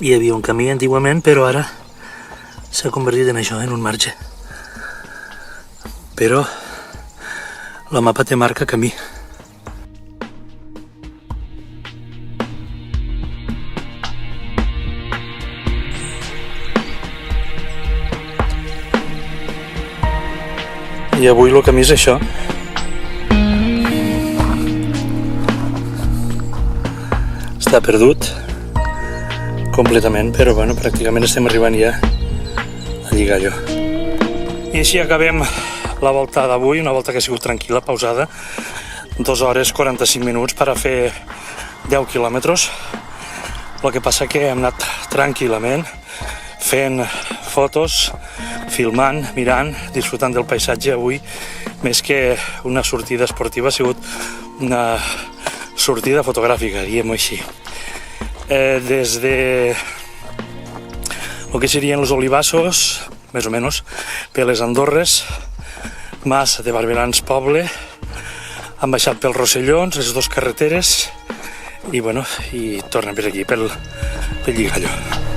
hi havia un camí antigament, però ara s'ha convertit en això, en un marge. Però la mapa te marca camí. I avui el camí és això. Està perdut completament, però bueno, pràcticament estem arribant ja a lligar allò. I així acabem la volta d'avui, una volta que ha sigut tranquil·la, pausada, 2 hores 45 minuts per a fer 10 quilòmetres. El que passa que hem anat tranquil·lament, fent fotos, filmant, mirant, disfrutant del paisatge. Avui, més que una sortida esportiva, ha sigut una sortida fotogràfica, diguem-ho així. Des de el que serien els Olivassos, més o menys, per les Andorres, Mas de Barberans Poble, han baixat pels Rossellons, les 2 carreteres, i bueno, i tornen per aquí, pel Lligalló.